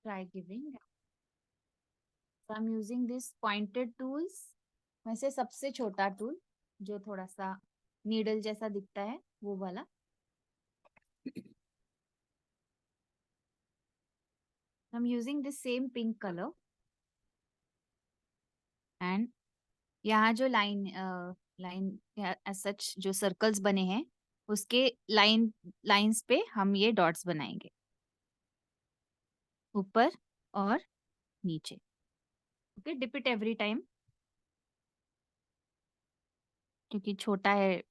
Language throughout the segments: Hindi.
try giving. So I'm using this pointed tools में से सबसे छोटा टूल जो थोड़ा सा नीडल जैसा दिखता है वो वाला. I'm using this same pink color and यहाँ जो लाइन सच जो सर्कल्स बने हैं उसके लाइंस पे हम ये डॉट्स बनाएंगे ऊपर और नीचे. Okay, dip it every time क्योंकि छोटा है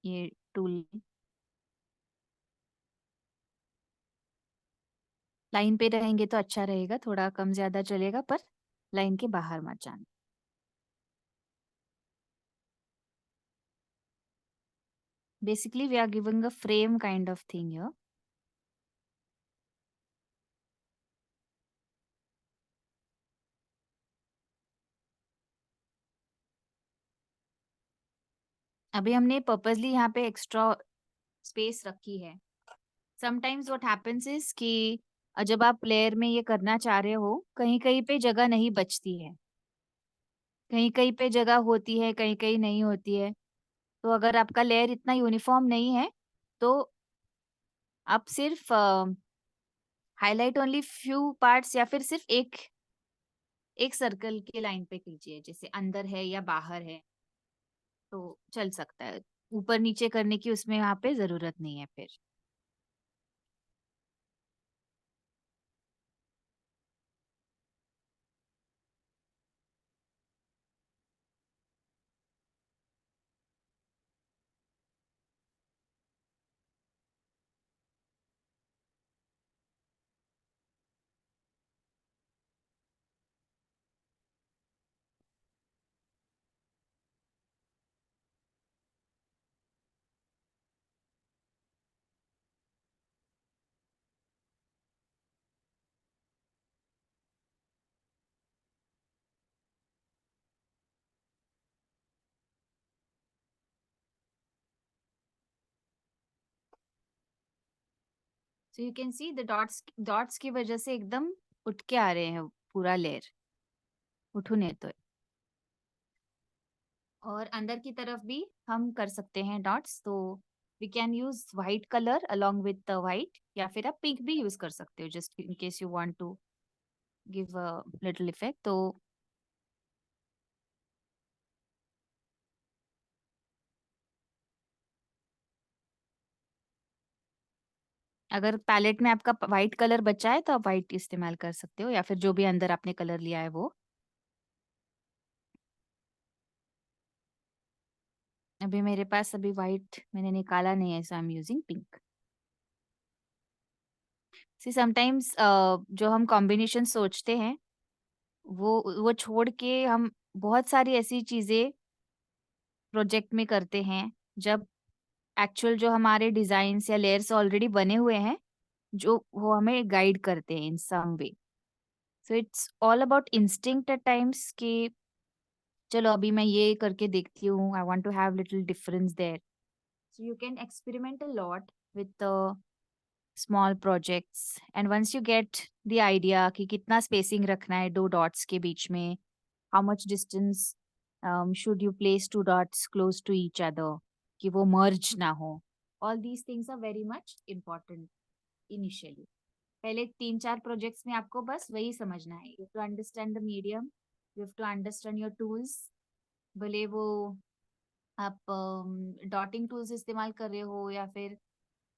ये टूल. लाइन पे रहेंगे तो अच्छा रहेगा, थोड़ा कम ज्यादा चलेगा पर लाइन के बाहर मत जाना. Basically, we are giving a frame kind of thing here. अभी हमने पर्पसली यहाँ पे एक्स्ट्रा स्पेस रखी है. समटाइम्स व्हाट हैपेंस इज कि जब आप लेयर में ये करना चाह रहे हो कहीं कहीं पे जगह नहीं बचती है, कहीं कहीं पे जगह होती है, कहीं कहीं नहीं होती है. तो अगर आपका लेयर इतना यूनिफॉर्म नहीं है तो आप सिर्फ हाईलाइट ओनली फ्यू पार्ट्स या फिर सिर्फ एक एक सर्कल के लाइन पे कीजिए, जैसे अंदर है या बाहर है तो चल सकता है. ऊपर नीचे करने की उसमें यहाँ पे जरूरत नहीं है फिर. सो you can see the dots की वजह से एकदम उठ के आ रहे हैं पूरा लेयर. उठूने तो. और अंदर की तरफ भी हम कर सकते हैं डॉट्स, तो we can use white colour along with the white या फिर आप पिंक भी यूज कर सकते हो just in case you want to give a little effect. तो अगर पैलेट में आपका व्हाइट कलर बचा है तो आप व्हाइट इस्तेमाल कर सकते हो या फिर जो भी अंदर आपने कलर लिया है वो. अभी मेरे पास अभी व्हाइट मैंने निकाला नहीं है, so I am using pink. See sometimes जो हम कॉम्बिनेशन सोचते हैं वो छोड़ के हम बहुत सारी ऐसी चीजें प्रोजेक्ट में करते हैं जब एक्चुअल जो हमारे डिजाइन्स या लेयर्स ऑलरेडी बने हुए हैं जो वो हमें गाइड करते हैं in some way. So it's all about instinct at times कि चलो अभी मैं ये करके देखती हूँ, I want to have little difference there. So you can experiment a lot with small projects and once you get the idea कि कितना स्पेसिंग रखना है दो डॉट्स के बीच में, how much distance should you place two dots close to each other कि वो मर्ज ना हो. All these things are very much important initially. पहले 3-4 प्रोजेक्ट्स में आपको बस वही समझना है. You to understand the medium, you have to understand your tools. भले वो आप डॉटिंग टूल्स इस्तेमाल कर रहे हो या फिर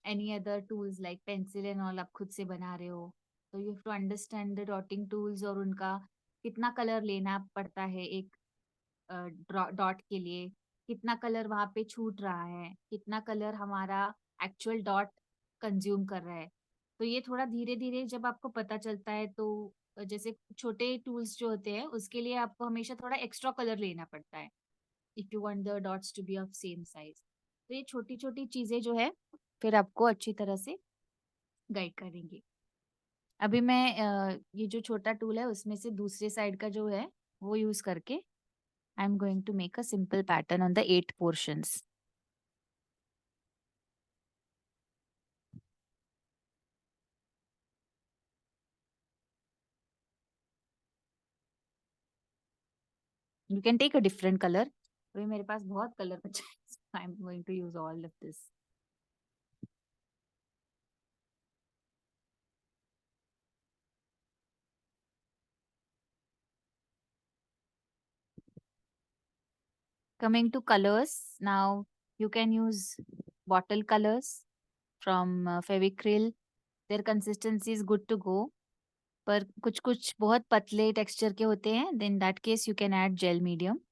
any other tools like pencil and all आप खुद से बना रहे हो, तो you have to understand the dotting tools और उनका कितना कलर लेना पड़ता है एक डॉट के लिए, कितना कलर वहां पे छूट रहा है, कितना कलर हमारा एक्चुअल डॉट कंज्यूम कर रहा है. तो ये थोड़ा धीरे धीरे जब आपको पता चलता है तो जैसे छोटे टूल्स जो होते हैं उसके लिए आपको हमेशा थोड़ा एक्स्ट्रा कलर लेना पड़ता है if you want the dots to be of same size. तो ये छोटी छोटी चीजें जो है फिर आपको अच्छी तरह से गाइड करेंगे. अभी मैं ये जो छोटा टूल है उसमें से दूसरे साइड का जो है वो यूज करके I am going to make a simple pattern on the 8 portions. You can take a different colour. अभी मेरे पास बहुत कलर बचा है, I am going to use all of this. Coming to colors, now you can use bottle colors from Fevicryl. Their consistency is good to go. पर कुछ कुछ बहुत पतले टेक्सचर के होते हैं, then that case you can add gel medium.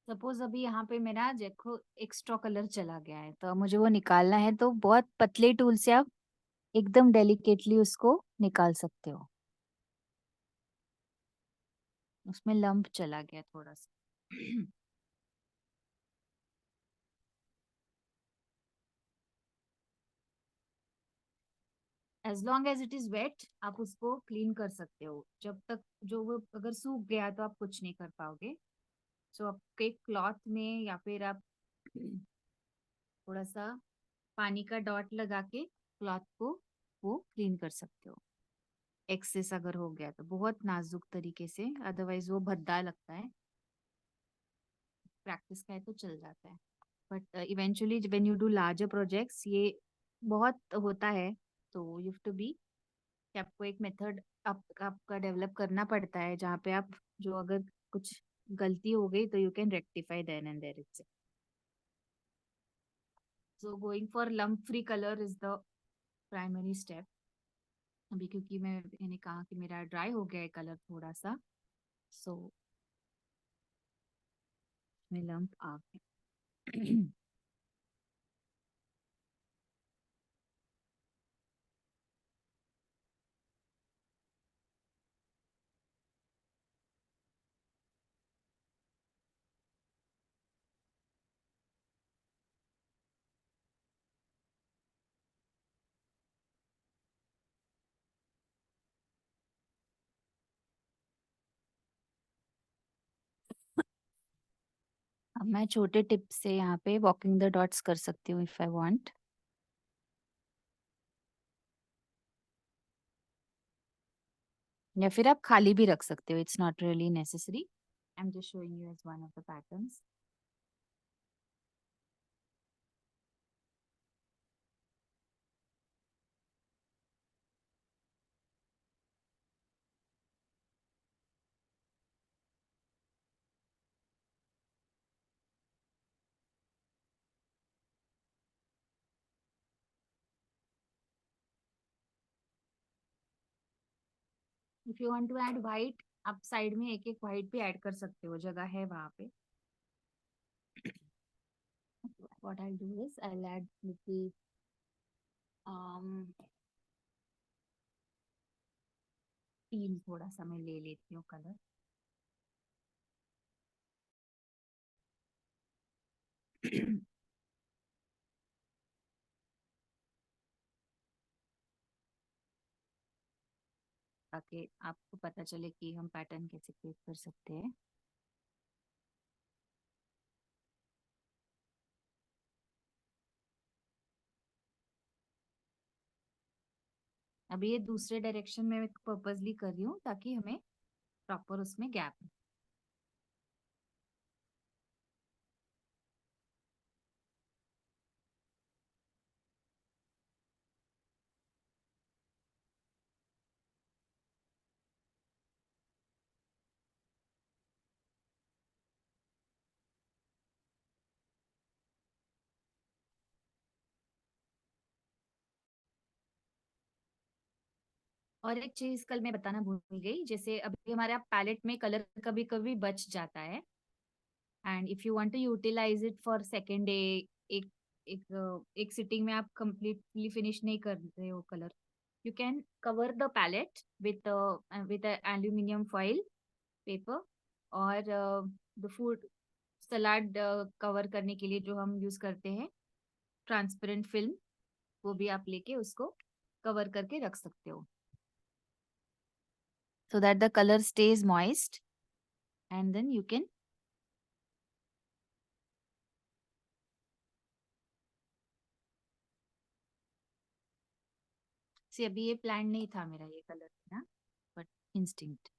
Suppose अभी यहाँ पे मेरा देखो एक्स्ट्रा कलर चला गया है, तो अब मुझे वो निकालना है, तो बहुत पतले टूल से आप एकदम डेलिकेटली उसको निकाल सकते हो। उसमें लंप चला गया थोड़ा सा। As long as it is wet आप उसको क्लीन कर सकते हो, जब तक जो वो अगर सूख गया तो आप कुछ नहीं कर पाओगे। सो आप एक क्लॉथ में या फिर आप थोड़ा सा पानी का डॉट लगा के क्लॉथ को वो क्लीन कर सकते हो। एक्सेस अगर हो गया तो बहुत नाजुक तरीके से, अदरवाइज वो भद्दा लगता है। प्रैक्टिस का है तो चल जाता है, but eventually when you do larger projects ये बहुत होता है। तो यू हैव टू बी कि आपको एक मेथड आपका डेवलप करना पड़ता है, जहाँ पे आप जो अगर कुछ गलती हो गई तो you can rectify then and there it's. So going for lump free colour is the primary step. अभी क्योंकि मैंने कहा कि मेरा ड्राई हो गया है कलर थोड़ा सा, सो में लम्प आ गए। अब मैं छोटे टिप से यहाँ पे वॉकिंग द डॉट्स कर सकती हूँ इफ आई वांट, या फिर आप खाली भी रख सकते हो, it's not really necessary. I am just showing you as one of the patterns. If you want to add white, आप साइड में एक एक व्हाइट भी ऐड कर सकते हो, जगह है वहां पे। What I do is I add little teal, थोड़ा सा मैं ले लेती हूँ कलर। ताकि आपको पता चले कि हम पैटर्न कैसे क्रिएट कर सकते हैं। अभी ये दूसरे डायरेक्शन में पर्पसली कर रही हूँ ताकि हमें प्रॉपर उसमें गैप। और एक चीज कल मैं बताना भूल गई, जैसे अभी हमारे पैलेट में कलर कभी कभी बच जाता है, and if you want to utilize it for second day, एक एक सिटिंग में आप कंप्लीटली फिनिश नहीं कर रहे हो colour, you can cover the palette with aluminium foil paper, और द फूड सलाद कवर करने के लिए जो हम यूज करते हैं ट्रांसपेरेंट फिल्म, वो भी आप लेके उसको कवर करके रख सकते हो, so that the color stays moist, and then you can. See, अभी ये प्लान नहीं था मेरा ये कलर ना, बट इंस्टिंक्ट।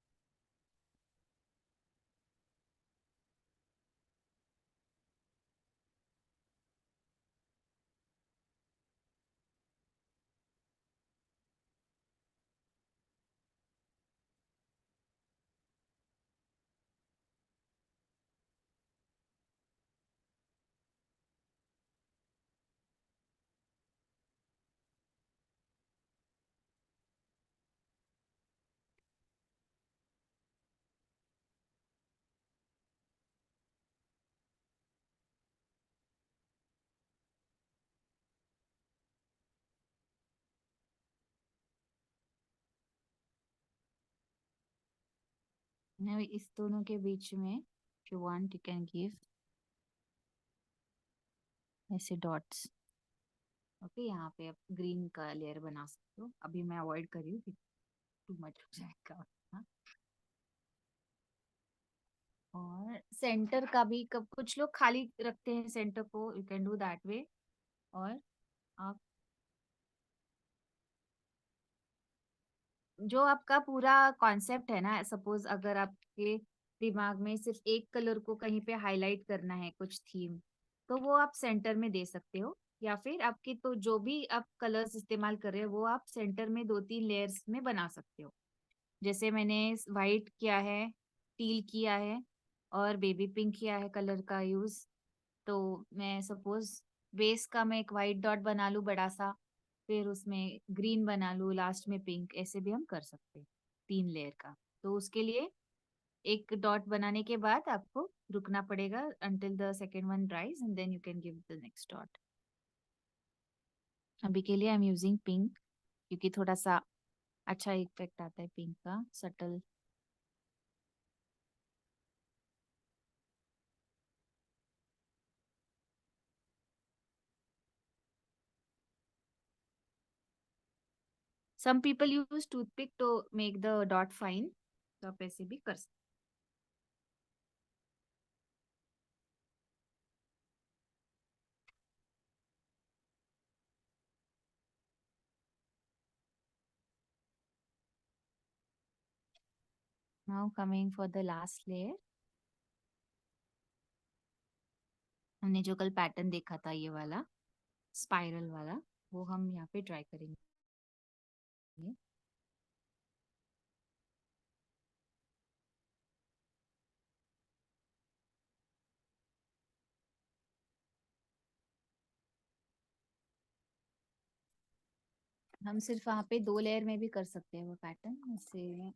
Now इस दोनों के बीच में if you want you can give ऐसे डॉट्स। ओके, यहाँ पे आप ग्रीन का लेयर बना सकते हो, अभी मैं अवॉइड कर रही हूँ, टू मच हो जाएगा। हाँ? और सेंटर का भी कब कुछ लोग खाली रखते हैं सेंटर को, you can do that way. और आप जो आपका पूरा कॉन्सेप्ट है ना, सपोज अगर आपके दिमाग में सिर्फ एक कलर को कहीं पे हाईलाइट करना है कुछ थीम, तो वो आप सेंटर में दे सकते हो, या फिर आपकी तो जो भी आप कलर्स इस्तेमाल कर रहे हो वो आप सेंटर में 2-3 लेयर्स में बना सकते हो। जैसे मैंने वाइट किया है, टील किया है, और बेबी पिंक किया है कलर का यूज, तो मैं सपोज बेस का मैं एक वाइट डॉट बना लूं बड़ा सा, फिर उसमें ग्रीन बना लूं, लास्ट में पिंक, ऐसे भी हम कर सकते हैं 3 लेयर का। तो उसके लिए एक डॉट बनाने के बाद आपको रुकना पड़ेगा until the second one dries and then you can give the next dot। अभी के लिए आई एम यूजिंग पिंक, क्योंकि थोड़ा सा अच्छा इफेक्ट आता है पिंक का, subtle. Some people use toothpick to make the dot fine, तो आप ऐसे भी कर सकते। Now coming for the last layer, हमने जो कल पैटर्न देखा था ये वाला स्पाइरल वाला, वो हम यहाँ पे ट्राई करेंगे। हम सिर्फ वहाँ पे 2 लेयर में भी कर सकते हैं वो पैटर्न, जैसे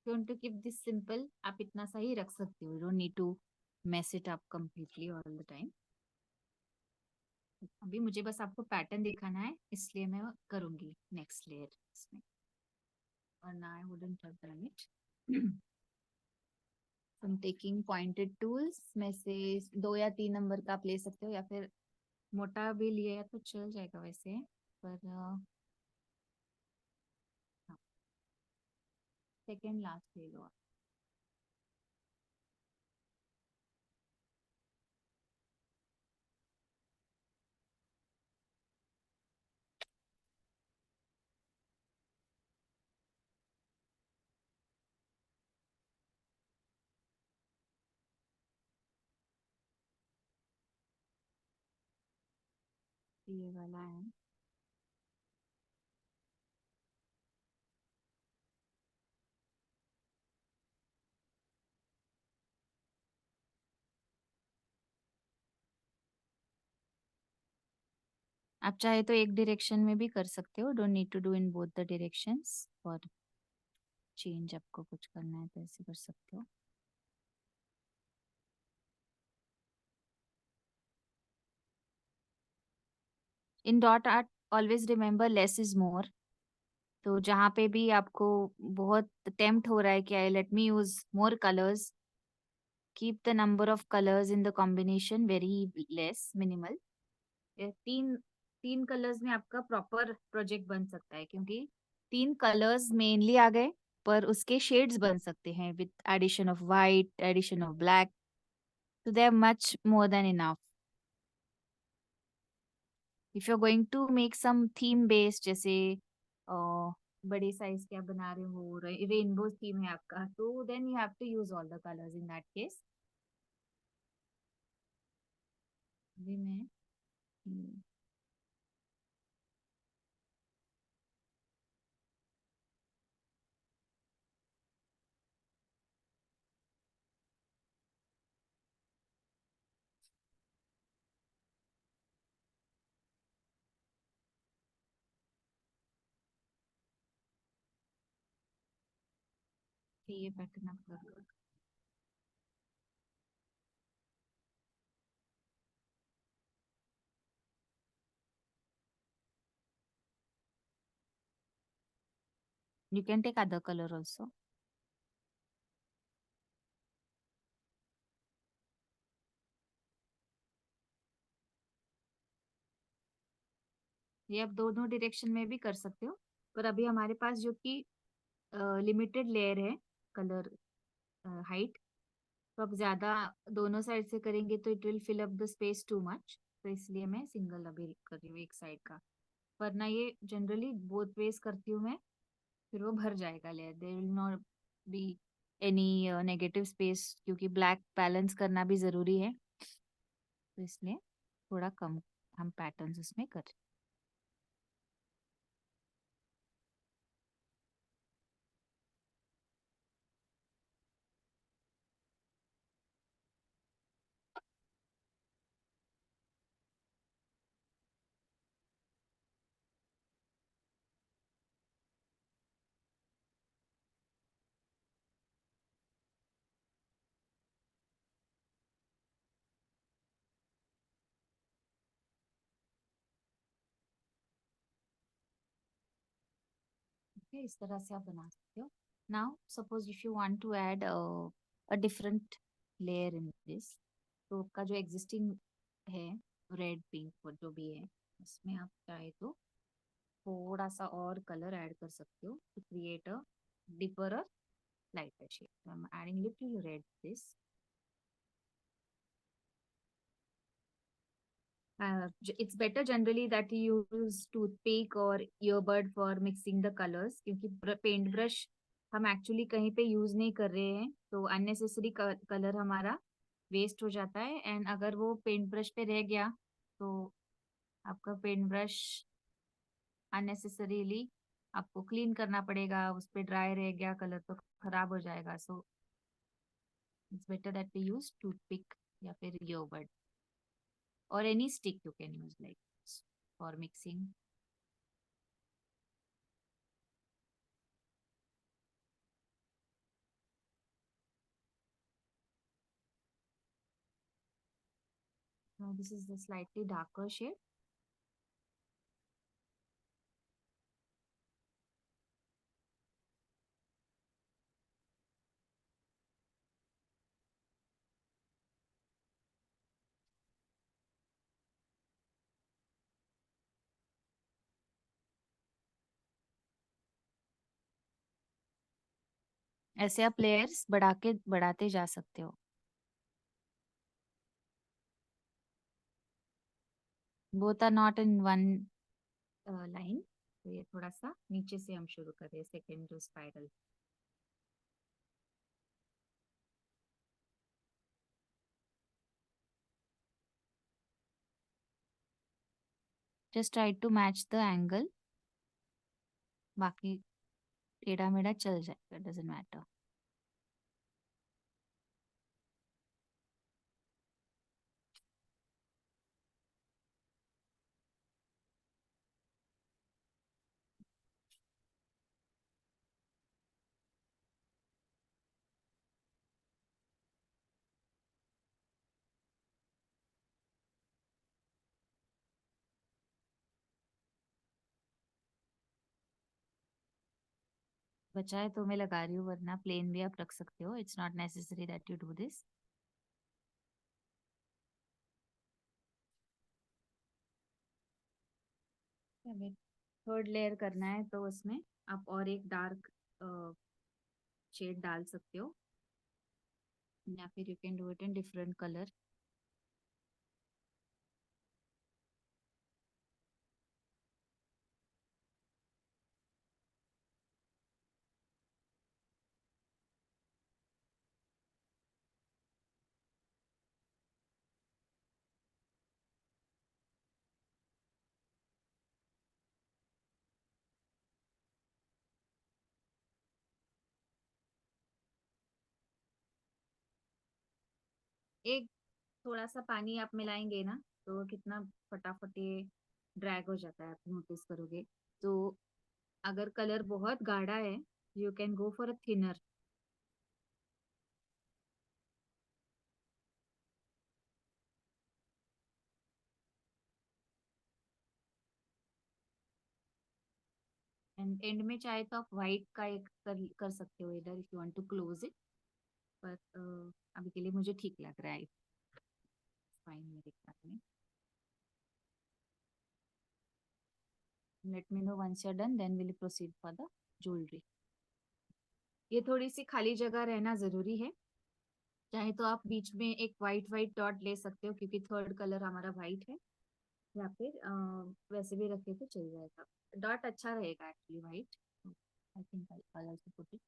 you want to keep this simple, आप इतना सा ही रख सकते हो, you don't need to mess it up completely all the time. अभी मुझे बस आपको पैटर्न दिखाना है, इसलिए मैं करूंगी नेक्स्ट लेयर इसमें, वरना I wouldn't have done it. हम टेकिंग पॉइंटेड टूल्स में से 2 या 3 नंबर का आप ले सकते हो, या फिर मोटा भी लिया तो चल जाएगा वैसे, पर सेकेंड लास्ट ले लो आप। ये वाला है। आप चाहे तो एक डायरेक्शन में भी कर सकते हो, don't need to do in both the directions. और चेंज आपको कुछ करना है तो ऐसे कर सकते हो। In dot art always remember less is more. तो जहाँ पे भी आपको बहुत टेम्प्ट हो रहा है कि I let me use more colours, keep the number of colours in the combination very less, minimal. तीन तीन कलर्स में आपका प्रॉपर प्रोजेक्ट बन सकता है, क्योंकि तीन कलर्स मेनली आ गए, पर उसके शेड्स बन सकते हैं with addition of white, addition of black. तो they are much more than enough. If you are going to make some theme based, जैसे बड़े साइज के आप बना रहे हो, रेनबो थीम है आपका, तो then you have to use all the colours in that case. जी मैं ये पैटर्न आप कर लो। You can take other color also. ये आप दोनों डायरेक्शन में भी कर सकते हो, पर अभी हमारे पास जो कि लिमिटेड लेयर है, कलर हाइट, तो अब ज्यादा दोनों साइड से करेंगे तो it will fill up the space too much. तो इसलिए मैं सिंगल अभी कर रही हूँ एक साइड का। वरना ये जनरली बोथ वेज करती हूँ मैं, फिर वो भर जाएगा layer, there will not be any negative space, क्योंकि ब्लैक बैलेंस करना भी जरूरी है। तो इसलिए थोड़ा कम हम पैटर्न्स उसमें कर। Okay, इस तरह से आप बना सकते हो। Now suppose if you want to add a different layer in this, तो आपका जो एग्जिस्टिंग है, रेड पिंक और जो भी है, उसमें आप चाहे तो थोड़ा सा और कलर ऐड कर सकते हो टू क्रिएट अ डीपर और lighter shade. I am adding little red this. It's better generally that you use toothpick और earbud for mixing the colors, क्योंकि पेंट ब्रश हम एक्चुअली कहीं पे यूज नहीं कर रहे हैं, तो अननेसेसरी कलर हमारा वेस्ट हो जाता है। एंड अगर वो पेंट ब्रश पे रह गया तो आपका पेंट ब्रश अननेसेसरीली आपको क्लीन करना पड़ेगा, उस पे ड्राई रह गया कलर तो खराब हो जाएगा। So it's better that we use toothpick या फिर earbud or any stick you can use like this for mixing. Now this is the slightly darker shade. ऐसे आप लेयर्स बढ़ा के बढ़ाते जा सकते हो। Both are not in one line. तो ये थोड़ा सा नीचे से हम शुरू करें, सेकेंड जो spiral. Just try to match the angle, बाकी टेढ़ा मेढ़ा चल जाएगा, डजेंट मैटर। बचा है तो मैं लगा रही हूँ, वरना प्लेन भी आप रख सकते हो, it's not necessary that you do this. हमें थर्ड लेयर करना है तो उसमें आप और एक डार्क शेड डाल सकते हो, या फिर you can do it in different colour. एक थोड़ा सा पानी आप मिलाएंगे ना, तो कितना फटाफट ये ड्रैग हो जाता है, आप नोटिस करोगे। तो अगर कलर बहुत गाढ़ा है, you can go for a thinner. And and में चाहे तो आप व्हाइट का एक कर सकते हो इधर, if you want to close it. पर अभी के लिए मुझे ठीक लग रहा है, फाइन मेरे ख्याल में। Let me know once you are done, then will proceed for the jewellery. ये थोड़ी सी खाली जगह रहना जरूरी है, चाहे तो आप बीच में एक वाइट वाइट डॉट ले सकते हो, क्योंकि थर्ड कलर हमारा वाइट है। या फिर वैसे भी रखे तो चल जाएगा, डॉट अच्छा रहेगा actually white. I think I also put it.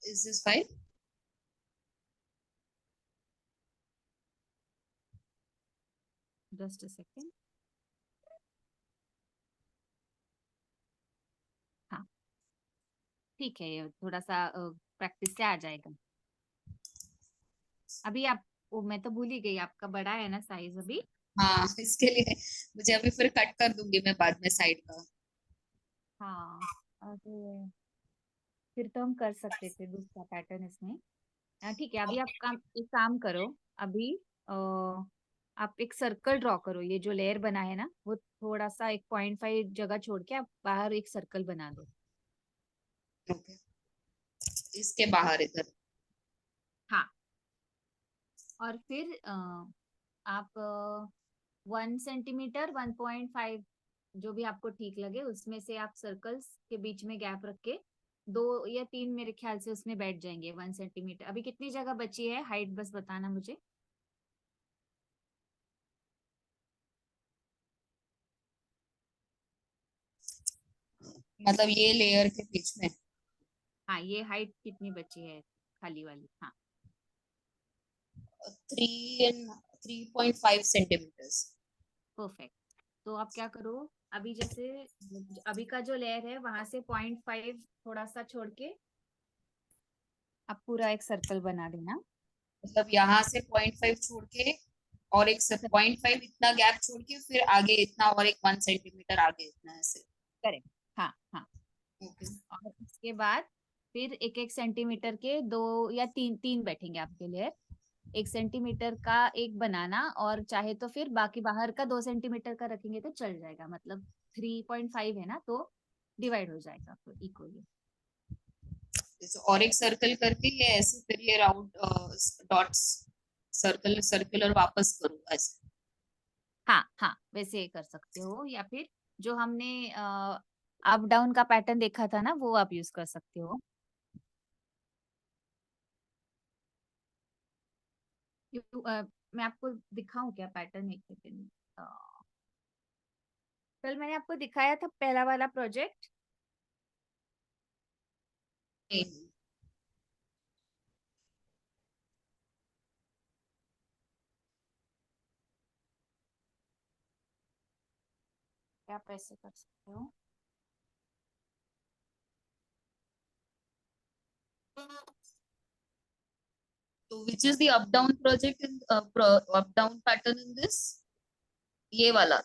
Is this fine? Just a second. हाँ, ठीक है, ये थोड़ा सा प्रैक्टिस से आ जाएगा। अभी आप, वो मैं तो भूल ही गई, आपका बड़ा है ना साइज अभी। हाँ, इसके लिए मुझे अभी फिर कट कर दूंगी मैं बाद में साइड का। हाँ, अरे फिर तो हम कर सकते थे दूसरा पैटर्न इसमें। ठीक है, अभी आप एक काम करो। अभी आप एक सर्कल ड्रॉ करो, ये जो लेयर बना है ना, वो थोड़ा सा 1.5 जगह छोड़ के आप बाहर एक सर्कल बना दो। ओके, इसके बाहर इधर। हाँ, और फिर आप 1 सेंटीमीटर 1.5, जो भी आपको ठीक लगे उसमें से आप सर्कल्स के बीच में गैप रख के 2 या 3 मेरे ख्याल से उसमें बैठ जाएंगे 1 सेंटीमीटर। अभी कितनी जगह बची है हाइट, बस बताना मुझे। मतलब ये लेयर के बीच में हाँ, ये हाइट कितनी बची है खाली वाली? हाँ, 3.5 सेंटीमीटर्स। परफेक्ट। तो आप क्या करो, अभी जैसे अभी का जो लेयर है वहां से 0.5 थोड़ा सा छोड़ के आप पूरा एक सर्कल बना देना। मतलब यहाँ से 0.5 छोड़ के और एक 0.5 इतना गैप छोड़ के फिर आगे इतना और एक 1 सेंटीमीटर आगे इतना ऐसे। करेक्ट। हाँ हाँ। ओके। और उसके बाद फिर 1 1 सेंटीमीटर के 2 या 3 बैठेंगे आपके लिए। 1 सेंटीमीटर का एक बनाना, और चाहे तो फिर बाकी बाहर का 2 सेंटीमीटर का रखेंगे तो चल जाएगा, मतलब 3.5 है ना, तो डिवाइड हो जाएगा फिर इक्वली। और एक सर्कल करके ये ऐसे फिर ये राउंड डॉट्स सर्कल सर्कुलर वापस करूँ ऐसे। हाँ हाँ, वैसे कर सकते हो, या फिर जो हमने अप डाउन का पैटर्न देखा था ना, वो आप यूज कर सकते हो। मैं आपको दिखाऊं क्या पैटर्न, एक सेकेंड। कल मैंने आपको दिखाया था पहला वाला प्रोजेक्ट। नहीं, आप ऐसे कर सकते हो। तो which is the up down project in up down pattern in this, ये वाला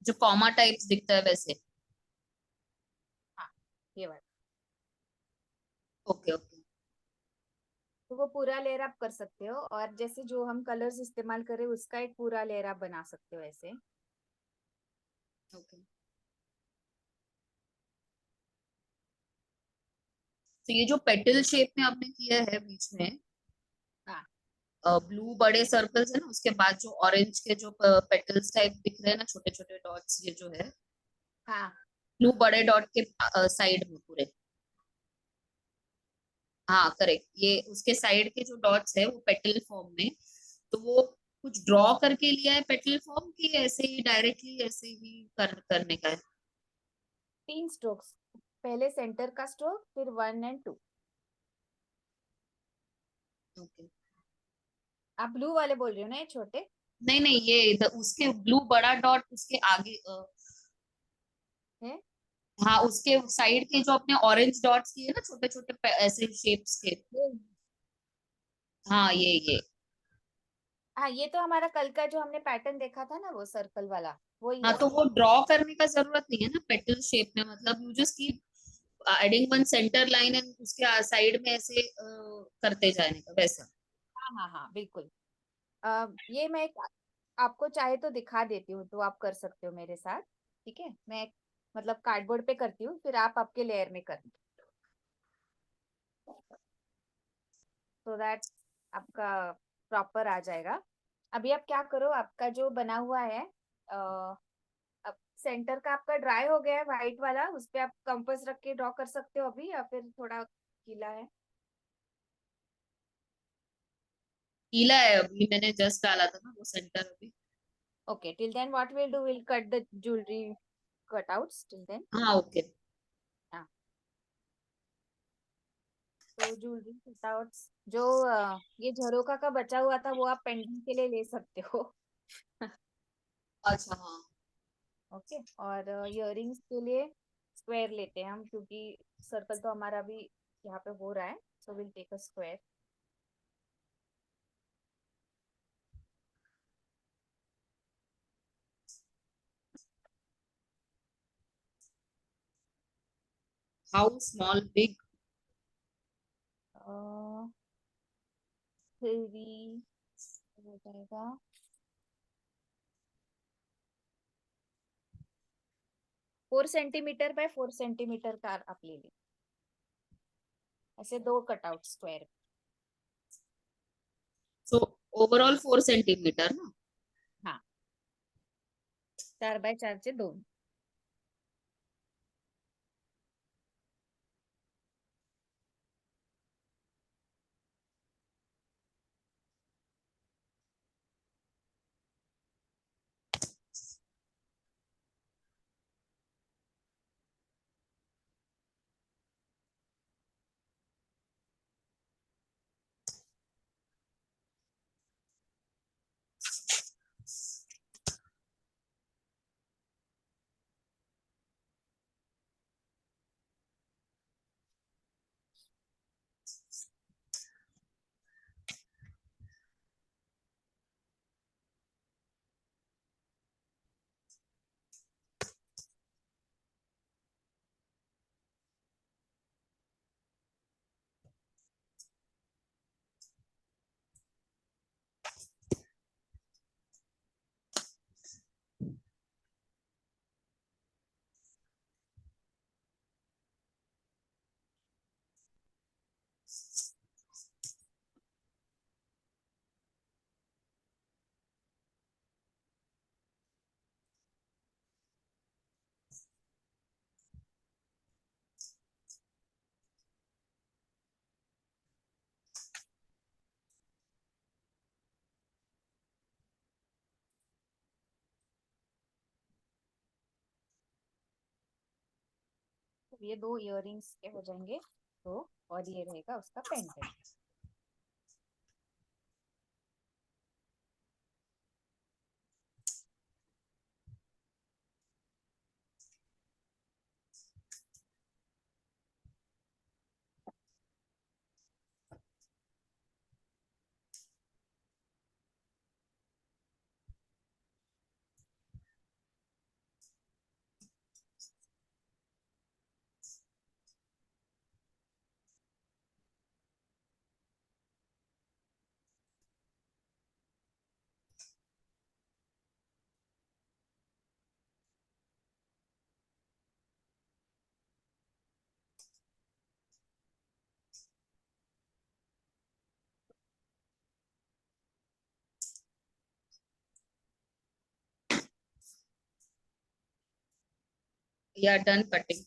जो कॉमा टाइप्स दिखता है वैसे। हाँ, ये वाला। Okay okay. तो वो पूरा लेयर आप कर सकते हो, और जैसे जो हम कलर्स इस्तेमाल करें उसका एक पूरा लेयर आप बना सकते हो ऐसे। ओके, तो ये जो पेटल शेप में आपने किया है बीच में, हाँ ब्लू बड़े सर्कल्स है ना, उसके बाद जो ऑरेंज के जो पेटल्स टाइप दिख रहे हैं ना, छोटे छोटे डॉट्स, ये जो है हाँ ब्लू बड़े डॉट के साइड में पूरे। हाँ करेक्ट, ये उसके साइड के जो डॉट्स है वो पेटल फॉर्म में, तो वो कुछ ड्रॉ करके लिया है पेटल फॉर्म की, ऐसे ही डायरेक्टली ऐसे ही करने का है। 3 स्ट्रोक्स, पहले सेंटर का स्ट्रोक, फिर 1 और 2। ओके। आप ब्लू वाले बोल रहे हो ना, ये छोटे। नहीं नहीं, ये उसके ब्लू बड़ा डॉट उसके आगे है। हाँ उसके साइड के जो अपने ऑरेंज डॉट्स किए ना, छोटे छोटे ऐसे शेप्स के। ये। हाँ ये। हाँ, ये तो हमारा कल का जो हमने पैटर्न देखा था ना, वो सर्कल वाला, वही हाँ है। तो वो ड्रॉ करने का जरूरत नहीं है ना पेटल शेप में, मतलब you just keep adding one centre line and उसके साइड में ऐसे करते जाने का वैसा। हाँ हाँ हाँ, बिल्कुल। ये मैं आपको चाहे तो दिखा देती हूँ, तो आप कर सकते हो मेरे साथ। ठीक है, मैं मतलब कार्डबोर्ड पे करती हूँ, फिर आप आपके लेयर में कर, सो दैट आपका प्रॉपर आ जाएगा। अभी आप क्या करो, आपका जो बना हुआ है, अब सेंटर का आपका ड्राई हो गया है व्हाइट वाला, उस पे आप कंपास रख के ड्रॉ कर सकते हो अभी, या फिर थोड़ा गीला है। गीला है, अभी मैंने जस्ट डाला था ना वो सेंटर अभी। Okay, till then what will do, will cut the jewellery cutouts till then. हाँ ओके। हाँ, तो ज्वेलरी कटआउट्स जो ये झरोका का बचा हुआ था, वो आप पेंडिंग के लिए ले सकते हो। अच्छा हाँ। ओके, और इयररिंग्स के लिए स्क्वायर लेते हैं हम, क्योंकि सर्कल तो हमारा भी यहाँ पे हो रहा है, so will take a square. How small big. 3 हो जाएगा, 4 सेंटीमीटर बाय 4 सेंटीमीटर का आप ले लें, ऐसे 2 cutout square. So overall 4 centimetre ना। हाँ, 4 बाय 4 से 2। तो ये 2 इयररिंग्स के हो जाएंगे। तो और ये रहेगा उसका पेंडेंट। या done cutting.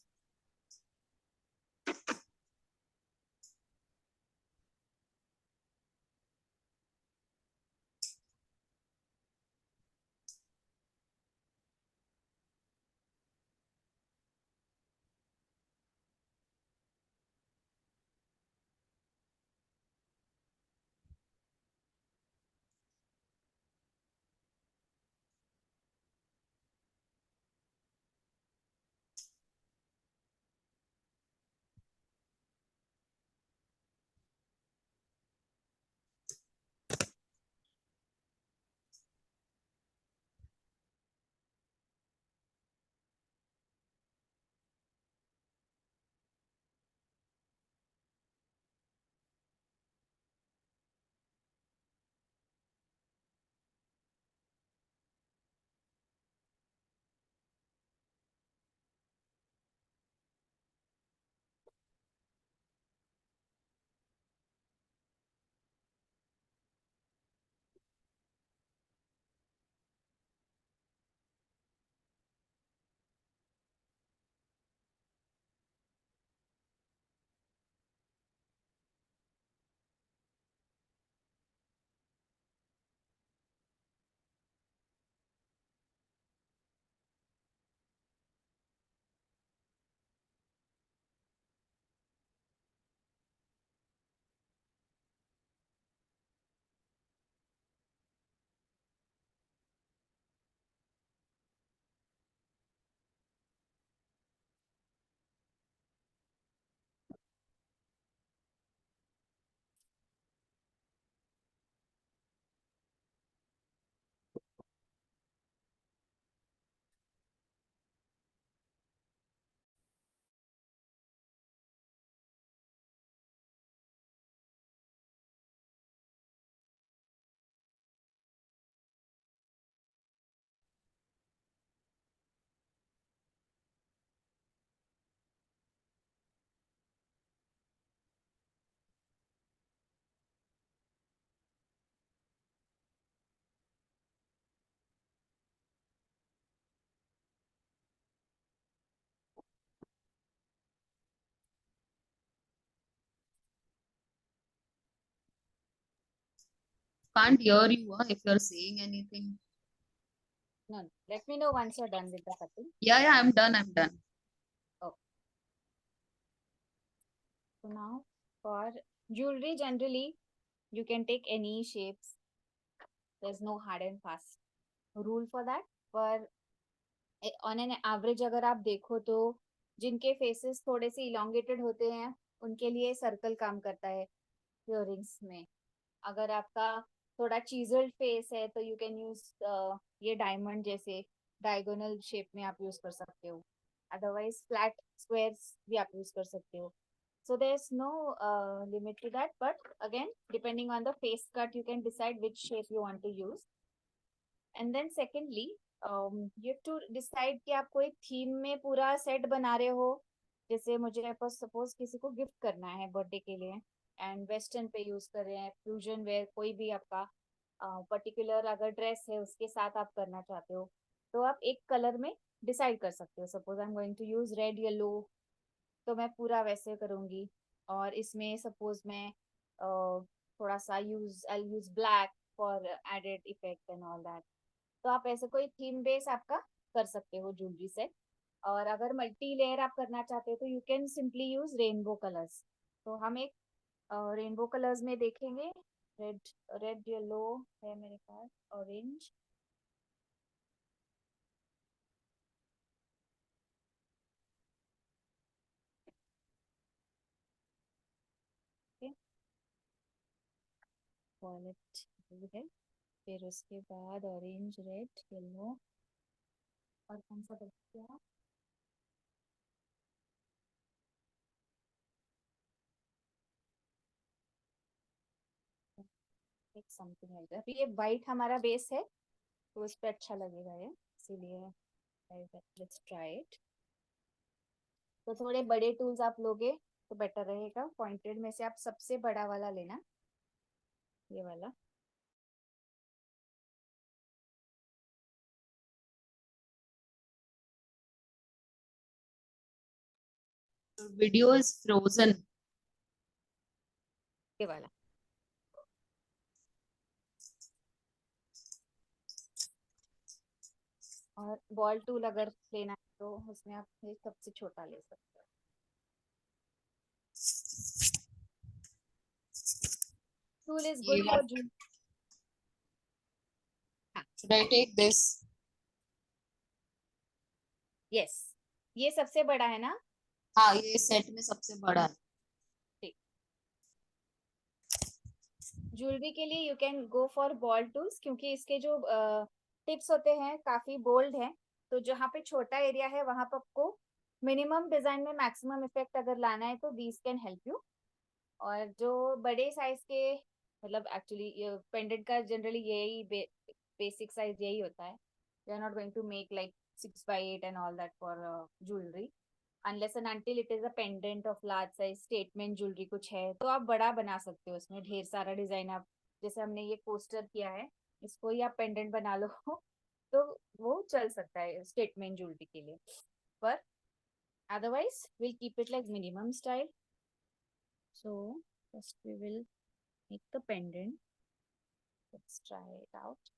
Can't hear you if you're saying anything. No, let me know once you're done with the cutting. Yeah, I'm done. I'm done. Oh. So now for jewelry, generally you can take any shapes. There's no hard and fast rule for that. पर ऑन एन एवरेज अगर आप देखो तो जिनके फेसेस थोड़े से इलोंगेटेड होते हैं उनके लिए सर्कल काम करता है इयररिंग्स में। अगर आपका थोड़ा चीजल्ड फेस है तो यू कैन यूज ये डायमंड जैसे डायगोनल शेप में आप यूज कर सकते हो। अदरवाइज फ्लैट स्क्वायर्स भी आप यूज कर सकते हो। So there's no limit to that, but again, depending on the face cut, you can decide which shape you want to use. And then secondly, you have to decide कि आप कोई थीम में पूरा सेट बना रहे हो। जैसे मुझे सपोज किसी को गिफ्ट करना है बर्थडे के लिए, एंड वेस्टर्न पे यूज कर रहे हैं, फ्यूजन वेयर, कोई भी आपका पर्टिकुलर अगर ड्रेस है उसके साथ आप करना चाहते हो, तो आप एक कलर में डिसाइड कर सकते हो। Suppose I am going to use red yellow, तो मैं पूरा वैसे करूंगी। और इसमें सपोज मैं थोड़ा सा I use black for added effect and all that. तो आप ऐसे कोई थीम बेस आपका कर सकते हो ज्वेलरी सेट। और अगर मल्टी लेयर आप करना चाहते हो तो you can simply use rainbow colours. तो हम एक रेनबो कलर्स में देखेंगे। रेड, रेड येलो है मेरे पास, ऑरेंज। वॉलेट है, फिर उसके बाद ऑरेंज, रेड, येलो, और कौन सा बच गया? एक समथिंग लाइक दैट। ये वाइट हमारा बेस है तो उस पे अच्छा लगेगा ये, इसीलिए लेट्स ट्राई इट। तो थोड़े बड़े टूल्स आप लोगे तो बेटर रहेगा। पॉइंटेड में से आप सबसे बड़ा वाला लेना, ये वाला। Video is frozen. ये वाला। और बॉल टूल अगर लेना है तो उसमें आप ये सबसे छोटा ले सकते हो। टूल इज ये गुड फॉर जू। हाँ, should I take this? Yes, ये सबसे बड़ा है ना। हाँ, ये सेट में सबसे बड़ा है। ठीक। ज्वेलरी के लिए you can go for ball tools, क्योंकि इसके जो टिप्स होते हैं काफी बोल्ड हैं। तो जहाँ पे छोटा एरिया है वहां पर आपको मिनिमम डिजाइन में मैक्सिमम इफेक्ट अगर लाना है तो दीज कैन हेल्प यू। और जो बड़े साइज के, मतलब एक्चुअली पेंडेंट का जनरली यही बेसिक साइज यही होता है। We are not going to make like 6x8 and all that for jewellery, unless and until it is a pendant of large size statement jewellery कुछ है तो आप बड़ा बना सकते हो। उसमें ढेर सारा डिजाइन आप, जैसे हमने ये पोस्टर किया है, इसको ही आप पेंडेंट बना लो तो वो चल सकता है स्टेटमेंट ज्वेलरी के लिए। पर otherwise will keep it like minimum style. So first we will make the pendant. Let's try it out.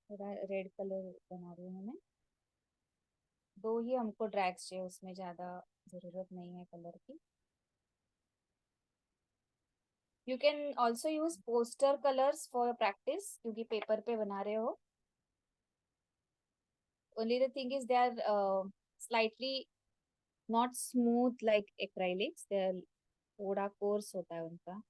थोड़ा रेड कलर बना रही हूँ मैं। दो ही हमको ड्रैग्स चाहिए, उसमें ज्यादा जरूरत नहीं है कलर की। You can also use poster colours for practice, क्योंकि पेपर पे बना रहे हो। Only the thing is they are slightly not smooth like acrylics, they are थोड़ा कोर्स होता है उनका।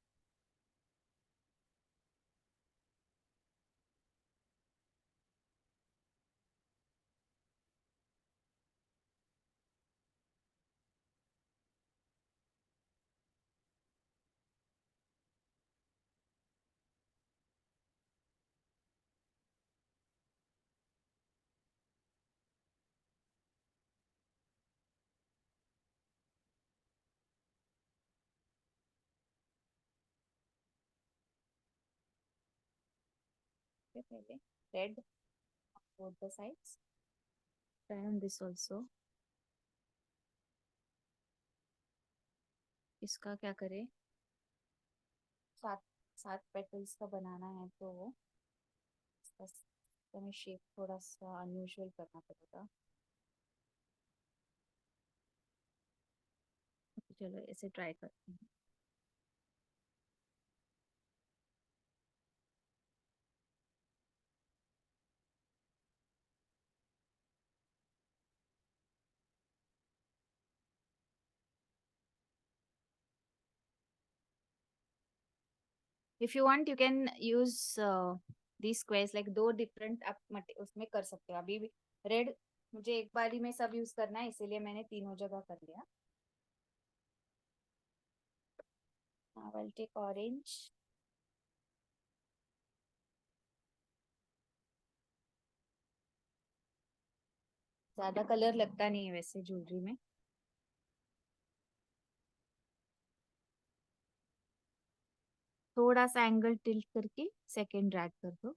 पहले red both the sides. Try on this also. इसका क्या करें? सात सात पेटल्स का बनाना है तो इसका हमें शेप थोड़ा सा अनयूजुअल करना पड़ेगा। चलो ऐसे ट्राई करते हैं। If you want you can use the squares, like दो डिफरेंट आप उसमें कर सकते हो। अभी रेड मुझे एक बारी में सब यूज करना है, इसीलिए मैंने तीनों जगह कर लिया। Now I'll take orange. ज्यादा कलर लगता नहीं है वैसे ज्वेलरी में। थोड़ा सा एंगल टिल्ट करके सेकंड ड्रैग कर दो।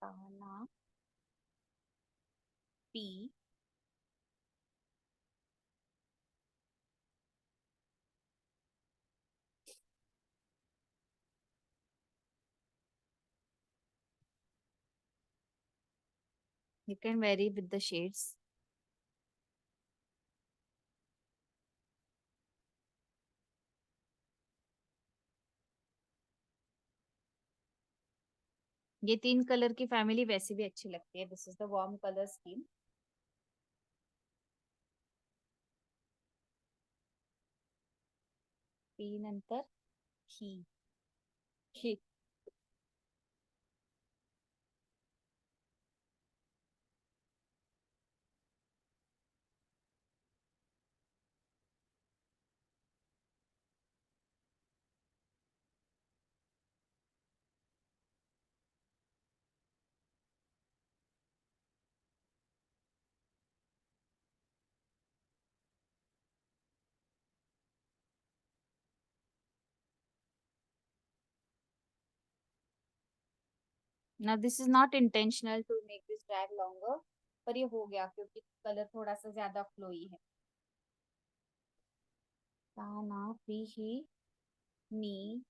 काला P. You can vary with the shades. ये तीन कलर की फैमिली वैसे भी अच्छी लगती है। This is the warm colour scheme. P नंतर ही। ही। Now this is not intentional to make this drag longer, पर ये हो गया क्योंकि कलर थोड़ा सा ज्यादा फ्लोई है। काना पी ही नी।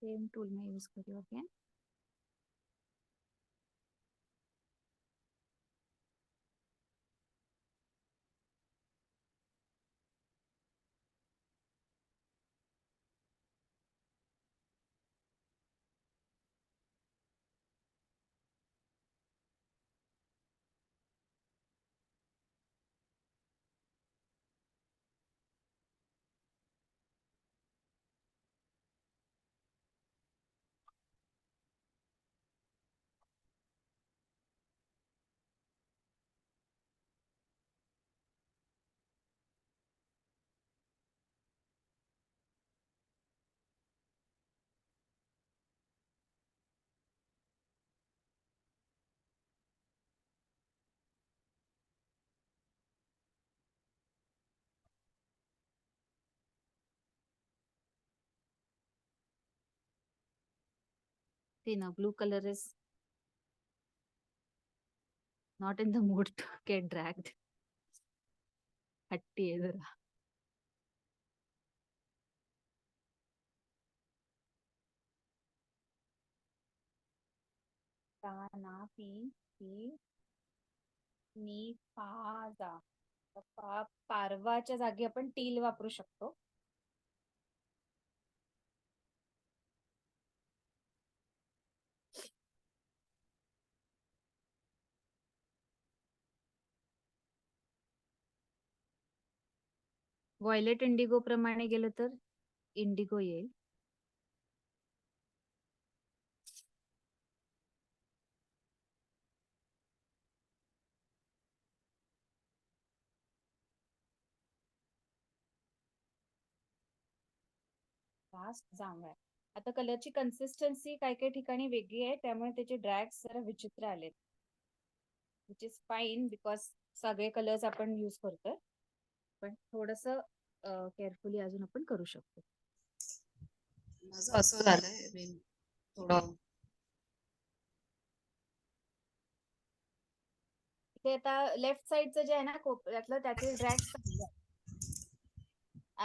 सेम टूल में यूज करियो again. See now blue color is not in the mood to get dragged. हट्टी है जरा। काना पी ही नी पाजा। पारवाच्या जागी आपण टील वापरू शकतो। व्हायलेट इंडिगो प्रमाणे गेलं तर इंडिगो येईल। फास्ट जांभळा आहे। आता कलरची कन्सिस्टन्सी काही काही ठिकाणी वेगळी आहे त्यामुळे त्याचे ड्रॅग्स जरा विचित्र आलेत। विच इज फाईन बिकॉज सगळे कलर्स आपण यूज करतोय पण थोडस केअरफुली अजून आपण करू शकतो. माझं असं झालंय थोडं ते आता लेफ्ट साइडचं जे आहे ना कोपऱ्यातलं त्याचे ड्रॅग्स चांगले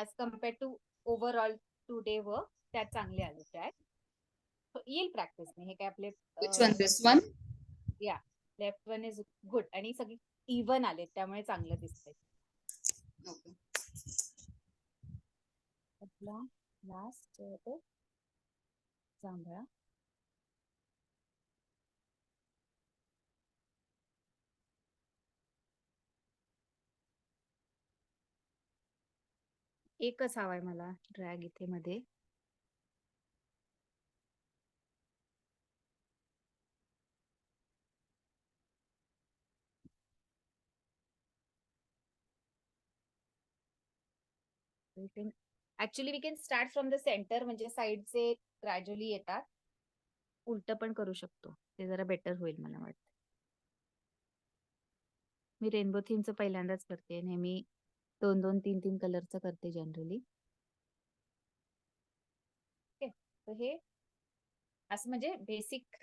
as compared to overall today work त्यात चांगले आले ड्रॅग. येईल प्रॅक्टिसने. हे काय आपले which one this one या लेफ्ट वन इज गुड आणि सगळी इव्हन आले त्यामुळे चांगलं दिसतंय. okay आपला लास्ट तो जांभळा. एकच हवाय मला ड्रॅग इथे मध्ये. Actually we can start from the centre म्हणजे साईडचे ग्रॅज्युअली येतात. उलट पण करू शकतो. ते जरा बेटर होईल मला वाटतं. मी रेनबो थीमचं पहिल्यांदाच करते. नेहमी 2-2, 3-3 कलरचं करते जनरली. ओके, तर हे असं म्हणजे बेसिक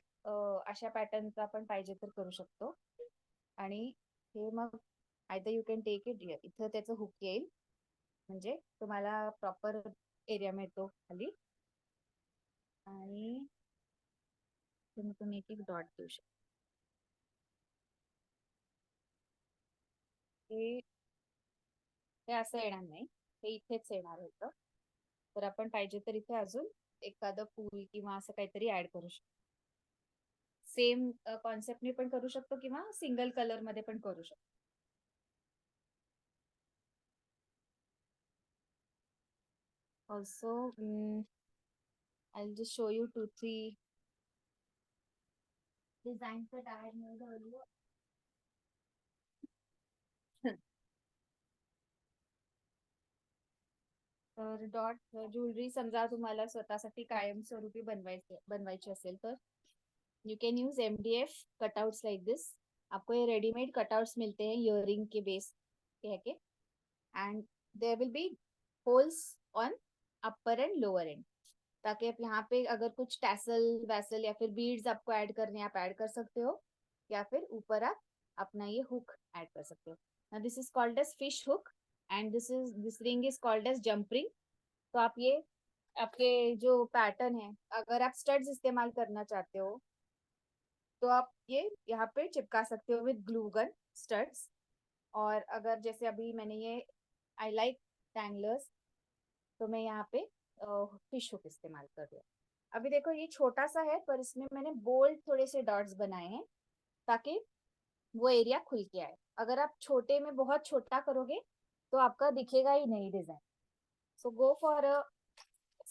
अशा पॅटर्नचा आपण पाहिजे तर करू शकतो. आणि हे मग either you can take it इथं त्याचं हुक येईल म्हणजे तुम्हाला प्रॉपर एरिया मिळतो खाली. आणि तुम्ही एक एक डॉट देऊ शकता. हे असं येणार नाही, हे इथेच येणार होतं. तर आपण पाहिजे तर इथे अजून एखादं फूल किंवा असं काहीतरी ऍड करू शकतो. सेम कॉन्सेप्टने पण करू शकतो किंवा सिंगल कलर मध्ये पण करू शकतो. Also I will just show you 2-3 design that I had made earlier. तर डॉट ज्वेलरी समजा तुम्हाला स्वतःसाठी कायमस्वरूपी बनवायची असेल तर you can use MDF cutouts like this. आपको ये रेडीमेड कटआउट्स मिलते हैं इयरिंग के बेस के and there will be holes on upper end lower end, ताकि आप यहाँ पे अगर कुछ टैसल वैसल या फिर बीड्स आपको ऐड करने आप ऐड कर सकते हो, या फिर ऊपर आप अपना ये हुक ऐड कर सकते हो. Now this is called as fish hook and this ring is called as jump ring. तो आप ये आपके जो पैटर्न है अगर आप स्टड्स इस्तेमाल करना चाहते हो तो आप ये यहाँ पे चिपका सकते हो विद ग्लू गन स्टड्स. और अगर जैसे अभी मैंने ये आई लाइक टैंगलर्स तो मैं यहाँ पे फिश हुक इस्तेमाल कर रही हूँ. अभी देखो ये छोटा सा है पर इसमें मैंने बोल्ड थोड़े से डॉट्स बनाए हैं ताकि वो एरिया खुल के आए. अगर आप छोटे में बहुत छोटा करोगे तो आपका दिखेगा ही नहीं design. So go for a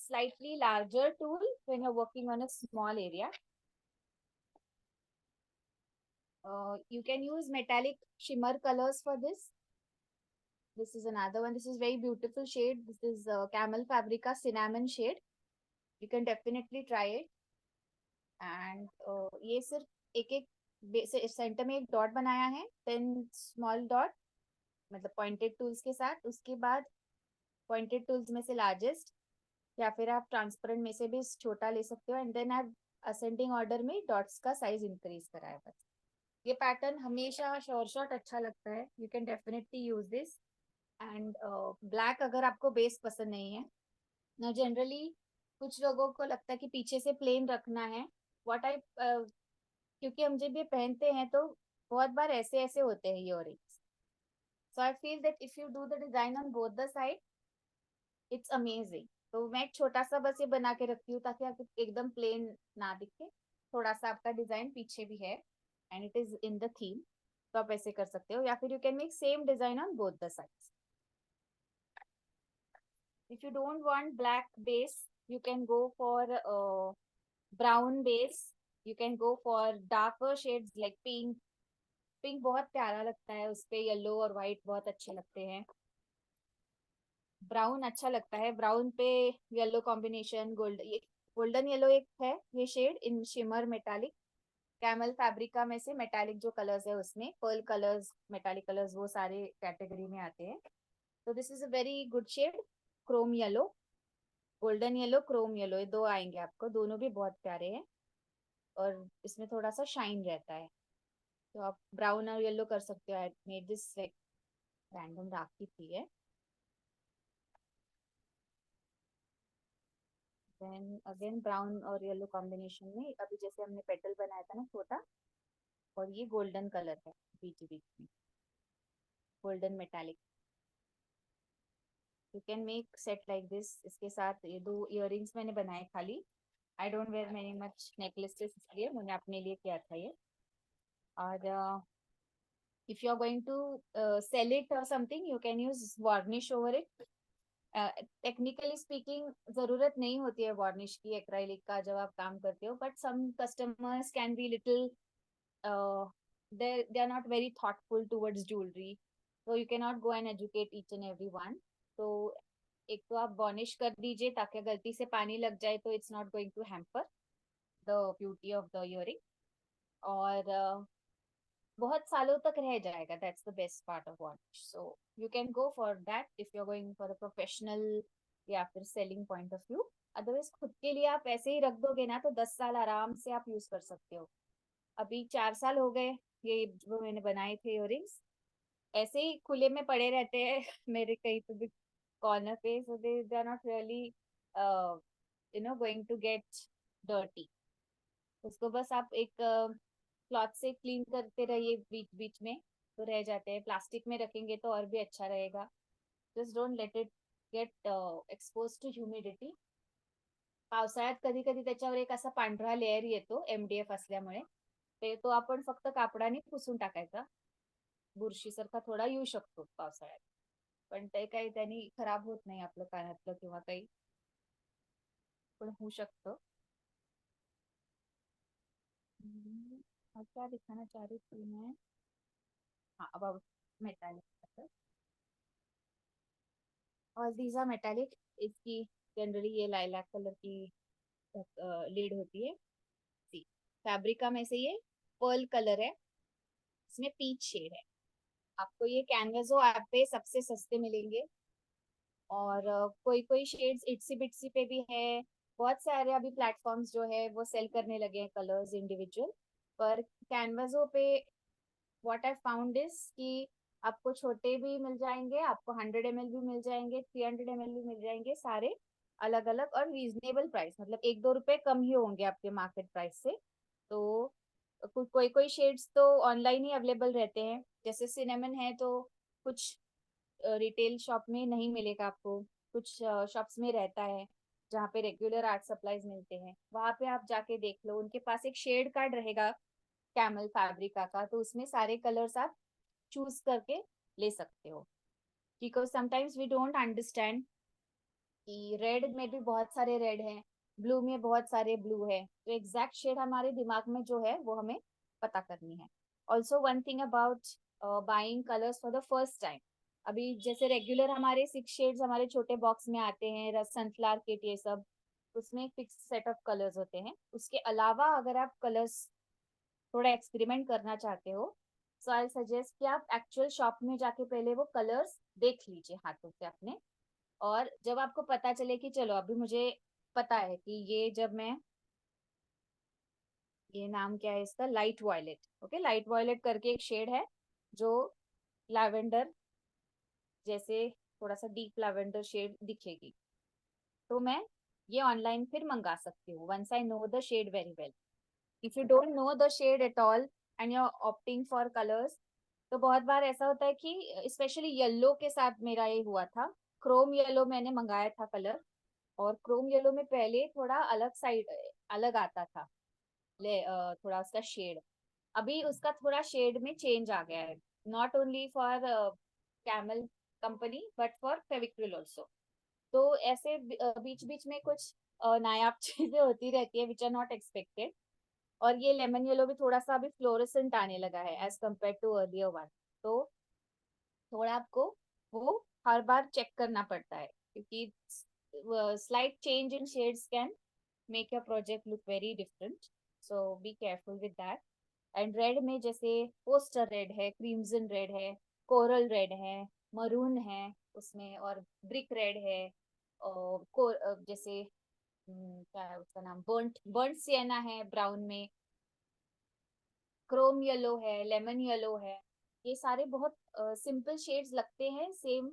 slightly larger tool when you're working on a small area. You can use metallic shimmer colors for this. This is another one. This is very beautiful shade. This is Camel Fabrica cinnamon shade. You can definitely try it. And ये सिर्फ एक एक सेंटर में एक डॉट बनाया है 10 स्मॉल डॉट मतलब पॉइंटेड टूल्स के साथ. उसके बाद पॉइंटेड टूल्स में से लार्जेस्ट या फिर आप ट्रांसपेरेंट में से भी छोटा ले सकते हो. एंड देन आप असेंडिंग ऑर्डर में डॉट्स का साइज इंक्रीज करा है बस. ये पैटर्न हमेशा शॉर्ट शॉर्ट अच्छा लगता है. You can definitely use this. And black अगर आपको बेस पसंद नहीं है ना, जनरली कुछ लोगों को लगता है कि पीछे से प्लेन रखना है. व्हाट आई क्योंकि हम जब ये पहनते हैं तो बहुत बार ऐसे ऐसे होते हैं earrings. So I feel that if you do the design on both the side it's amazing. तो मैं एक छोटा सा बस ये बना के रखती हूँ ताकि आपको एकदम प्लेन ना दिखे. थोड़ा सा आपका डिजाइन पीछे भी है and it is in the theme. तो आप ऐसे कर सकते हो या फिर you can make same design on both the sides. If you don't want black base you can go for brown base. You can go for darker shades like pink. Pink बहुत प्यारा लगता है उस पे. येलो और व्हाइट बहुत अच्छे लगते हैं. ब्राउन अच्छा लगता है. ब्राउन पे येलो कॉम्बिनेशन गोल्डन येलो एक है ये शेड इन शिमर मेटालिक. कैमल फैब्रिका में से मेटालिक जो कलर्स है उसमें पर्ल कलर्स मेटालिक कलर्स वो सारे कैटेगरी में आते हैं. तो this is a very good shade, chrome yellow, golden yellow, chrome yellow, ये दो आएंगे आपको, दोनों भी बहुत प्यारे हैं और इसमें थोड़ा सा शाइन रहता है। तो आप ब्राउन और येलो कर सकते हो। I made this like random rakhi थी है। देन अगेन ब्राउन और येलो कॉम्बिनेशन में अभी जैसे हमने पेटल बनाया था ना छोटा, और ये गोल्डन कलर है बीच बीच में, golden metallic. You can make set like this. इसके साथ ये दो इयररिंग्स मैंने बनाए खाली। I don't wear many much necklaces, इसलिए मैंने अपने लिए किया था ये। और if you are going to sell it or something, you can use varnish over it. Technically speaking जरूरत नहीं होती है वार्निश की एक्राइलिक का जब आप काम करते हो, but some customers can be little they are not very thoughtful towards jewelry, so you cannot go and educate each and every one. तो एक तो आप वार्निश कर दीजिए ताकि गलती से पानी लग जाए तो it's not going to hamper the beauty of the earring. और बहुत सालों तक रह जाएगा, that's the best part of varnish. So you can go for that if you are going for a professional या फिर selling point of view. Otherwise खुद के लिए आप ऐसे ही रख दोगे ना तो 10 साल आराम से आप यूज कर सकते हो। अभी 4 साल हो गए ये जो मैंने बनाए थे इयरिंग्स, ऐसे ही खुले में पड़े रहते हैं मेरे कहीं पे भी कॉर्नर पे, so they are not really going to get dirty. उसको बस आप एक क्लॉथ से क्लीन करते रहिए बीच बीच में, तो रह जाते हैं। प्लास्टिक में रखेंगे तो और भी अच्छा रहेगा। Just don't let it get expose to humidity. पावसाळ्यात कधी कधी त्याच्यावर एक असा पांढरा लेअर येतो एमडीएफ असल्यामुळे, ते तो आपण फक्त कापडाने पुसून टाकायचा। बुरशीसारखा थोडा येऊ शकतो पावसाळ्यात, पण ते काही त्यांनी खराब होत नाही आपलं कानातलं किंवा काही, पण होऊ शकतं। और क्या दिखाना चाह रही थी मैं, हाँ अबाउट मेटालिक। और दीज आर मेटालिक। इसकी जनरली ये लाइलैक कलर की लीड होती है। सी फैब्रिका में से ये पर्ल कलर है, इसमें पीच शेड है। आपको ये कैनवसो ऐप पे सबसे सस्ते मिलेंगे। और कोई कोई शेड्स इट्सी बिट्सी पे भी है। बहुत सारे अभी प्लेटफॉर्म्स जो है वो सेल करने लगे हैं कलर्स इंडिविजुअल। पर कैनवसो पे व्हाट आई फाउंड इज कि आपको छोटे भी मिल जाएंगे, आपको 100 ml भी मिल जाएंगे, 300 ml भी मिल जाएंगे, सारे अलग अलग और रीजनेबल प्राइस, मतलब 1-2 रुपए कम ही होंगे आपके मार्केट प्राइस से। तो कोई कोई शेड्स तो ऑनलाइन ही अवेलेबल रहते हैं, जैसे सिनेमन है तो कुछ रिटेल शॉप में नहीं मिलेगा आपको, कुछ शॉप्स में रहता है जहाँ पे रेगुलर आर्ट सप्लाईज मिलते हैं, वहां पे आप जाके देख लो, उनके पास एक शेड कार्ड रहेगा कैमल फैब्रिका का, तो उसमें सारे कलर्स आप चूज करके ले सकते हो। Because sometimes we don't understand कि रेड में भी बहुत सारे रेड हैं, ब्लू में बहुत सारे ब्लू है, तो एग्जैक्ट शेड हमारे दिमाग में जो है वो हमें पता करनी है। Also one thing about buying colours for the first time, अभी जैसे रेगुलर हमारे 6 शेड्स हमारे छोटे बॉक्स में आते हैं, सनफ्लावर किट ये सब, उसमें एक फिक्स सेट ऑफ कलर्स होते हैं। उसके अलावा अगर आप कलर्स थोड़ा एक्सपेरिमेंट करना चाहते हो, सो आई सजेस्ट कि आप एक्चुअल शॉप में जाके पहले वो कलर्स देख लीजिए हाथों से अपने। और जब आपको पता चले कि चलो अभी मुझे पता है कि ये जब मैं, ये नाम क्या है इसका, light violet, okay, light violet करके एक शेड है जो लैवेंडर जैसे थोड़ा सा डीप लैवेंडर शेड दिखेगी, तो मैं ये ऑनलाइन फिर मंगा सकती हूँ once I know the shade very well. If you don't know the shade at all and you are opting for colours, तो बहुत बार ऐसा होता है कि स्पेशली येलो के साथ मेरा ये हुआ था। क्रोम येलो मैंने मंगाया था कलर, और क्रोम येलो में पहले थोड़ा अलग साइड अलग आता था, थोड़ा उसका शेड, अभी उसका थोड़ा शेड में चेंज आ गया है, not only for camel company but for Fevicryl also. तो ऐसे बीच बीच में कुछ नायाब चीजें होती रहती है विच आर नॉट एक्सपेक्टेड। और ये लेमन येलो भी थोड़ा सा अभी फ्लोरेसेंट आने लगा है as compare to earlier one, तो थोड़ा आपको वो हर बार चेक करना पड़ता है, क्योंकि slight change in shades can make your project look very different, so be careful with that। And red में जैसे पोस्टर रेड है, क्रीम्सन रेड है, कोरल रेड है, मरून है उसमें, और ब्रिक रेड है, और जैसे क्या है उसका नाम, बर्न्ट बर्न्ट सिएना है ब्राउन में, क्रोम येलो है, लेमन येलो है। ये सारे बहुत सिंपल शेड्स लगते हैं सेम,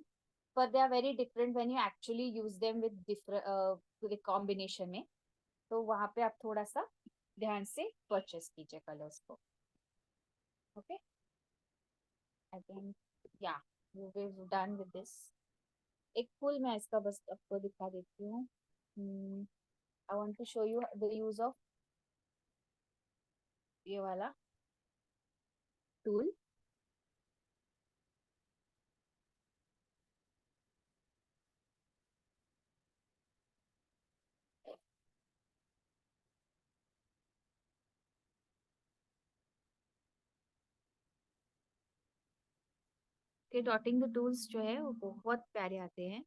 पर they are very different when you actually use them with different combination में। तो वहां पे आप थोड़ा सा ध्यान से परचेस कीजिए कलर्स को। ओके, आई थिंक या वी डन विद दिस। एक फुल मैं इसका बस आपको दिखा देती हूँ। I want to show you the use of ये वाला टूल। के डॉटिंग द टूल्स जो है वो बहुत प्यारे आते हैं।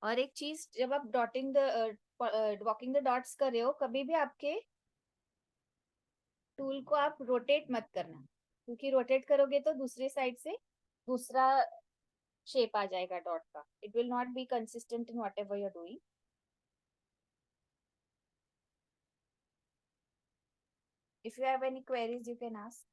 और एक चीज, जब आप डॉटिंग द वॉकिंग द डॉट्स कर रहे हो, कभी भी आपके टूल को आप रोटेट मत करना, क्योंकि रोटेट करोगे तो दूसरे साइड से दूसरा शेप आ जाएगा डॉट का। It will not be consistent in what ever you're doing. If you have any queries you can ask.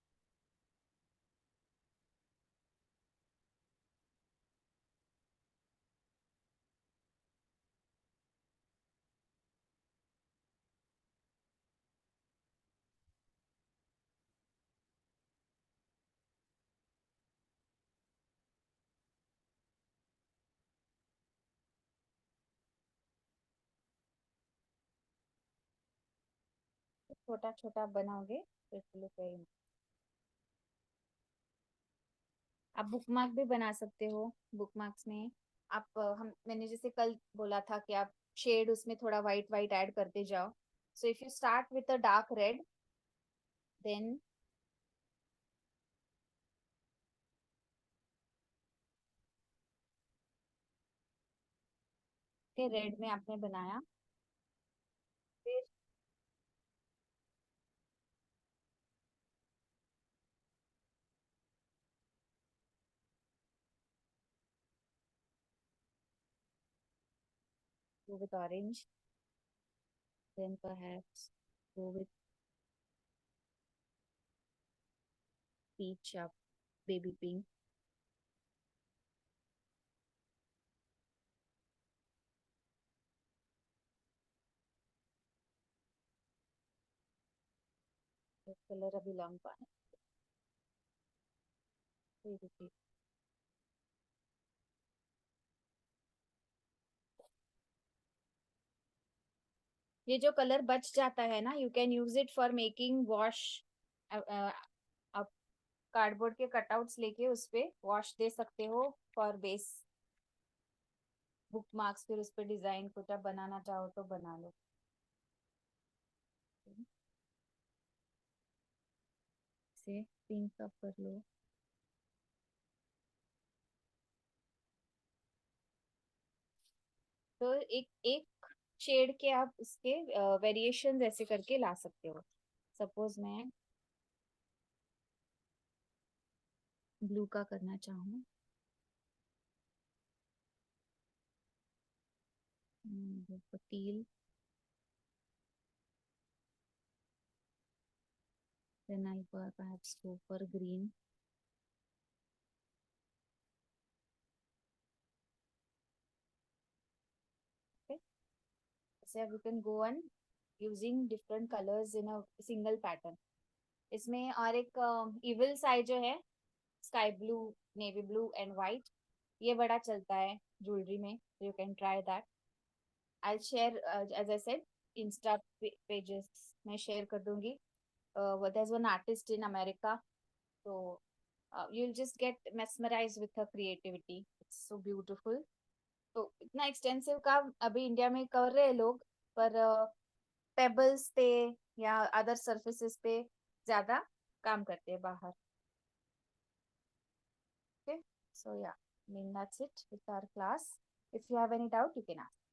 छोटा छोटा बनाओगे तो इट विल लुक वेरी। आप बुकमार्क भी बना सकते हो। बुकमार्क्स में आप हम मैंने जैसे कल बोला था कि आप शेड उसमें थोड़ा वाइट वाइट ऐड करते जाओ। So if you start with a dark red, then के रेड में आपने बनाया, फिर go with orange, then perhaps go with peach or baby pink। Colour अभी लॉन्ग पाना, baby pink। ये जो कलर बच जाता है ना, you can use it for making wash. आप कार्डबोर्ड के कटआउट्स लेके उस पे वॉश दे सकते हो फॉर बेस बुक मार्क्स। फिर उस पे डिजाइन कुछ आप बनाना चाहो तो बना लो। से पिंक अप कर लो। तो एक एक शेड के आप उसके वेरिएशन ऐसे करके ला सकते हो। सपोज मैं ब्लू का करना चाहूँ, till, then I perhaps go for green। Okay, so we can go on using different colors in a single pattern। इसमें और एक इविल साइड जो है, sky blue, navy blue and white, ये बड़ा चलता है ज्वेलरी में। You can try that. I share as I said, insta pages में शेयर कर दूंगी। there's one artist in America, so you'll just get mesmerized with her creativity। It's so beautiful। तो इतना एक्सटेंसिव काम अभी इंडिया में कर रहे हैं लोग, पर पेबल्स पे या अदर सरफेसेस पे ज्यादा काम करते हैं बाहर। Okay, so yeah, I mean that's it with our class। If you have any doubt, you can ask।